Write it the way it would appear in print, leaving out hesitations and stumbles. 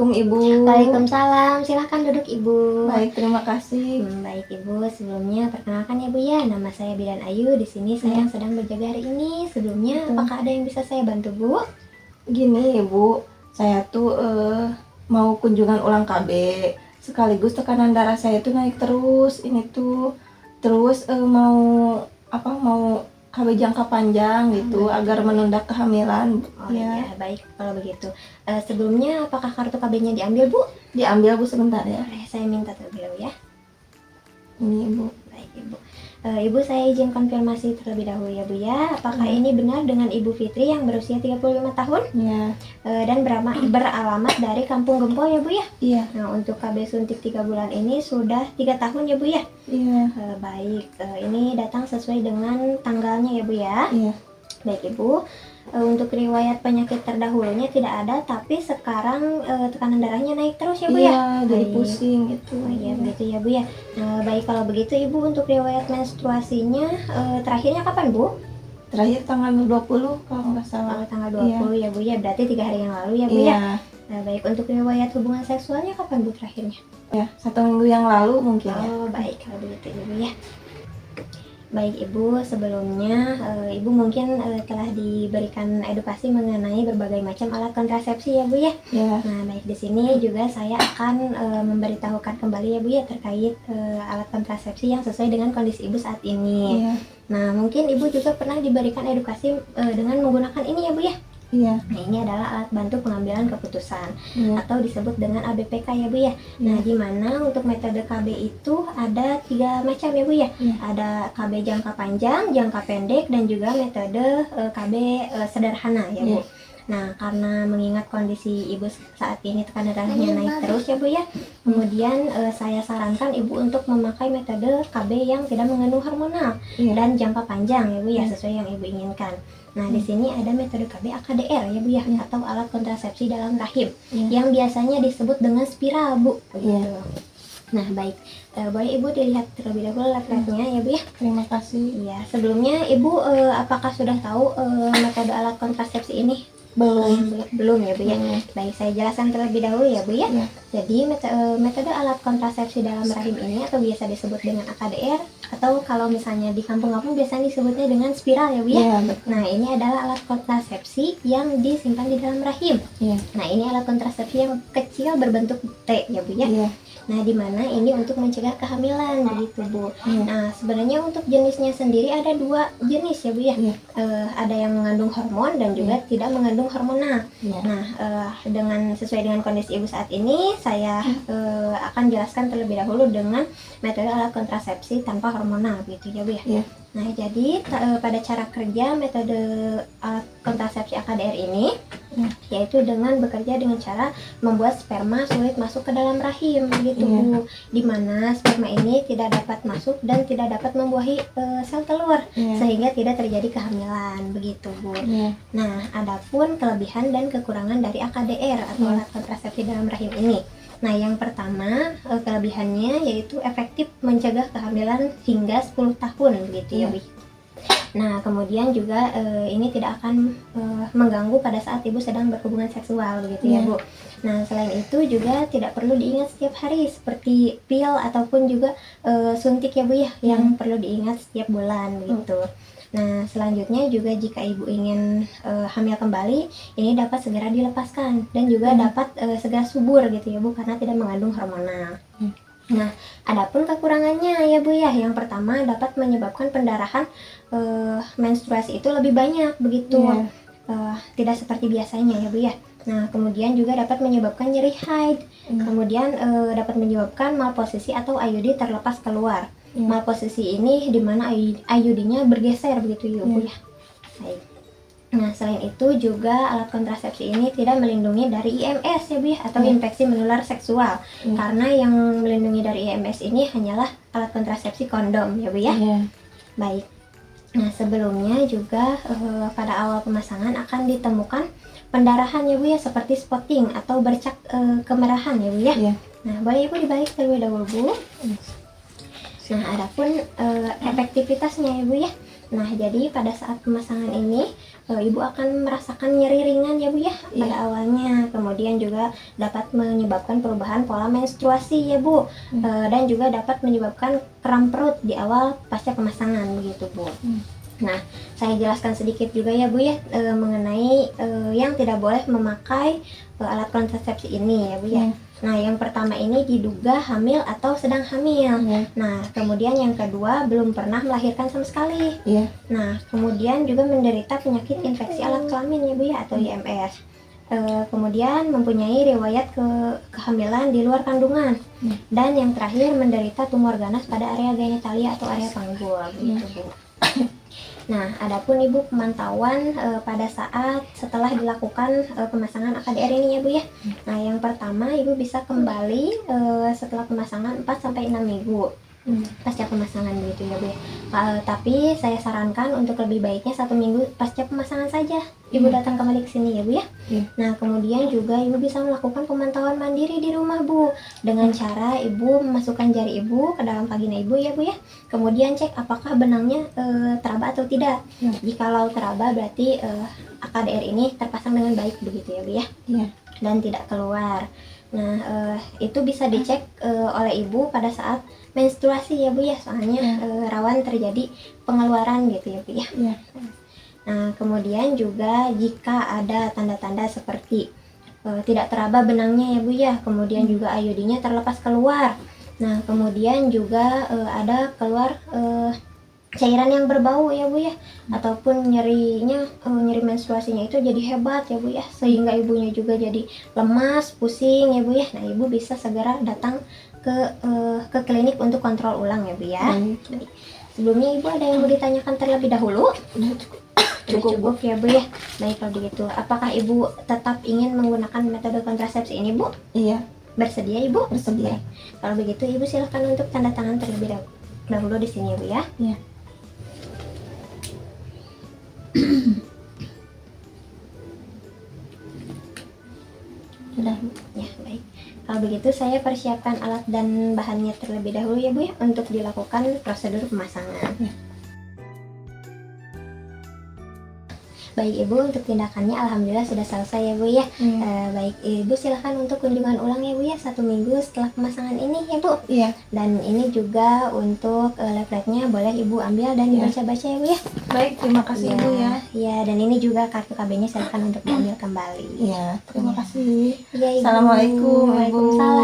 Assalamualaikum Ibu. Waalaikumsalam, silahkan duduk Ibu. Baik, terima kasih. Baik Ibu, sebelumnya perkenalkan ya Bu ya, nama saya Bidan Ayu. Di sini saya yang sedang berjaga hari ini. Sebelumnya, apakah ada yang bisa saya bantu Bu? Gini Ibu, saya tuh mau kunjungan ulang KB. Sekaligus tekanan darah saya tuh naik terus. Ini tuh terus mau KB jangka panjang gitu agar menunda kehamilan. Oh ya, baik kalau begitu. Sebelumnya apakah kartu KB-nya diambil Bu? Diambil Bu sebentar ya. Saya minta terlebih dahulu ya. Ini Ibu. Baik Ibu. Ibu saya izin konfirmasi terlebih dahulu ya Bu ya. Apakah ini benar dengan Ibu Fitri yang berusia 35 tahun? Iya. Dan beralamat dari Kampung Gempol ya Bu ya? Iya. Nah, untuk KB suntik 3 bulan ini sudah 3 tahun ya Bu ya? Iya. Baik, ini datang sesuai dengan tanggalnya ya Bu ya? Iya. Baik Ibu, untuk riwayat penyakit terdahulunya tidak ada, tapi sekarang tekanan darahnya naik terus ya Bu ya? Iya, jadi Baik. pusing gitu. Oh iya, begitu ya Bu ya. Baik kalau begitu Ibu, untuk riwayat menstruasinya terakhirnya kapan Bu? Terakhir tanggal 20 kalau nggak salah. Tanggal 20 ya Bu ya, berarti 3 hari yang lalu ya Bu ya? Baik, untuk riwayat hubungan seksualnya kapan Bu terakhirnya? Ya, 1 minggu yang lalu mungkin ya. Oh baik kalau begitu Ibu ya. Baik Ibu, sebelumnya Ibu mungkin telah diberikan edukasi mengenai berbagai macam alat kontrasepsi ya Bu ya. Ya. Nah baik, di sini juga saya akan memberitahukan kembali ya Bu ya terkait alat kontrasepsi yang sesuai dengan kondisi Ibu saat ini. Iya. Nah mungkin Ibu juga pernah diberikan edukasi dengan menggunakan ini ya Bu ya. Iya. Nah ini adalah alat bantu pengambilan keputusan atau disebut dengan ABPK ya Bu ya. Nah di mana untuk metode KB itu ada 3 macam ya Bu ya. Ada KB jangka panjang, jangka pendek, dan juga metode KB sederhana ya Bu. Nah karena mengingat kondisi Ibu saat ini tekanan darahnya naik terus ya Bu ya, kemudian saya sarankan Ibu untuk memakai metode KB yang tidak mengandung hormonal dan jangka panjang ya Bu ya, sesuai yang Ibu inginkan. Nah di sini ada metode KB AKDR ya Bu ya, atau alat kontrasepsi dalam rahim yang biasanya disebut dengan spiral Bu. Begitu. Nah baik, boleh Ibu dilihat terlebih dahulu lab-labnya ya Bu ya. Terima kasih. Iya, sebelumnya Ibu apakah sudah tahu metode alat kontrasepsi ini? Belum ya Bu ya. Baik, saya jelaskan terlebih dahulu ya Bu ya. Jadi metode alat kontrasepsi dalam rahim ini atau biasa disebut dengan AKDR, atau kalau misalnya di kampung-kampung biasanya disebutnya dengan spiral ya Bu ya. Nah ini adalah alat kontrasepsi yang disimpan di dalam rahim. Nah ini alat kontrasepsi yang kecil berbentuk T ya Bu ya. Nah di mana ini untuk mencegah kehamilan begitu Bu. Nah sebenarnya untuk jenisnya sendiri ada 2 jenis ya Bu ya. Ada yang mengandung hormon dan juga tidak mengandung hormonal. Nah dengan sesuai dengan kondisi Ibu saat ini, saya akan jelaskan terlebih dahulu dengan metode alat kontrasepsi tanpa hormonal gitu ya Bu ya. Nah jadi pada cara kerja metode alat kontrasepsi AKDR ini yaitu dengan bekerja dengan cara membuat sperma sulit masuk ke dalam rahim begitu Bu, dimana sperma ini tidak dapat masuk dan tidak dapat membuahi sel telur sehingga tidak terjadi kehamilan begitu Bu. Nah adapun kelebihan dan kekurangan dari AKDR atau alat kontrasepsi dalam rahim ini. Nah yang pertama kelebihannya yaitu efektif mencegah kehamilan hingga 10 tahun begitu ya Bu. Nah kemudian juga ini tidak akan mengganggu pada saat Ibu sedang berhubungan seksual begitu ya Bu. Nah selain itu juga tidak perlu diingat setiap hari seperti pil ataupun juga suntik ya Bu ya, yang perlu diingat setiap bulan begitu. Nah selanjutnya juga jika Ibu ingin hamil kembali, ini dapat segera dilepaskan dan juga dapat segera subur gitu ya Bu, karena tidak mengandung hormonal. Nah adapun kekurangannya ya Bu ya, yang pertama dapat menyebabkan pendarahan menstruasi itu lebih banyak begitu. Tidak seperti biasanya ya Bu ya. Nah kemudian juga dapat menyebabkan nyeri haid, kemudian dapat menyebabkan malposisi atau IUD terlepas keluar. Malposisi ini dimana IUD-nya bergeser begitu ya Bu ya. Baik. Nah selain itu juga alat kontrasepsi ini tidak melindungi dari IMS ya Bu ya, atau infeksi menular seksual, karena yang melindungi dari IMS ini hanyalah alat kontrasepsi kondom ya Bu ya. Baik. Nah sebelumnya juga pada awal pemasangan akan ditemukan pendarahan ya Bu ya, seperti spotting atau bercak kemerahan ya Bu ya. Nah boleh Ibu dibalik terlebih dahulu Bu. Nah adapun efektivitasnya ya Bu ya. Nah, jadi pada saat pemasangan ini ibu akan merasakan nyeri ringan ya Bu ya pada awalnya. Kemudian juga dapat menyebabkan perubahan pola menstruasi ya Bu. Dan juga dapat menyebabkan kram perut di awal pasca pemasangan begitu Bu. Nah, saya jelaskan sedikit juga ya Bu ya mengenai yang tidak boleh memakai alat kontrasepsi ini ya Bu ya. Nah, yang pertama ini diduga hamil atau sedang hamil. Nah, kemudian yang kedua belum pernah melahirkan sama sekali. Nah, kemudian juga menderita penyakit infeksi alat kelamin ya Bu ya atau IMS. Kemudian mempunyai riwayat kehamilan di luar kandungan. Dan yang terakhir menderita tumor ganas pada area genitalia atau area panggul begitu Bu. Nah, adapun Ibu pemantauan pada saat setelah dilakukan pemasangan AKDR ini ya Bu ya. Nah, yang pertama Ibu bisa kembali setelah pemasangan 4-6 minggu pasca pemasangan begitu ya Bu ya. Tapi saya sarankan untuk lebih baiknya 1 minggu pasca pemasangan saja Ibu datang kembali ke sini ya Bu ya. Nah, kemudian juga Ibu bisa melakukan pemantauan mandiri di rumah Bu dengan cara Ibu memasukkan jari Ibu ke dalam vagina Ibu ya Bu ya. Kemudian cek apakah benangnya teraba atau tidak. Jikalau teraba berarti AKDR ini terpasang dengan baik begitu ya Bu ya. Dan tidak keluar. Nah, itu bisa dicek oleh ibu pada saat menstruasi ya Bu ya, soalnya rawan terjadi pengeluaran gitu ya Bu ya. Nah, kemudian juga jika ada tanda-tanda seperti tidak teraba benangnya ya Bu ya, kemudian juga IUD-nya terlepas keluar. Nah, kemudian juga ada keluar cairan yang berbau ya Bu ya, ataupun nyeri menstruasinya itu jadi hebat ya Bu ya, sehingga ibunya juga jadi lemas, pusing ya Bu ya. Nah, ibu bisa segera datang ke klinik untuk kontrol ulang ya Bu ya. Sebelumnya ibu ada yang mau ditanyakan terlebih dahulu? Cukup ya Bu ya. Baik, kalau begitu apakah ibu tetap ingin menggunakan metode kontrasepsi ini Bu? Iya. Bersedia Ibu? Bersedia. Kalau begitu ibu silahkan untuk tanda tangan terlebih dahulu di sini ya Bu ya. Sudah. Ya, baik. Kalau begitu saya persiapkan alat dan bahannya terlebih dahulu ya Bu ya untuk dilakukan prosedur pemasangan. Baik Ibu, untuk tindakannya alhamdulillah sudah selesai ya Bu ya. Baik Ibu, silahkan untuk kunjungan ulang ya Bu ya 1 minggu setelah pemasangan ini ya Bu. Dan ini juga untuk leafletnya boleh Ibu ambil dan dibaca-baca ya Bu ya. Baik, terima kasih Ibu ya. Ya, dan ini juga kartu KB-nya silahkan untuk diambil kembali. Terima kasih. Ya, Ibu. Assalamualaikum Ibu. Waalaikumsalam.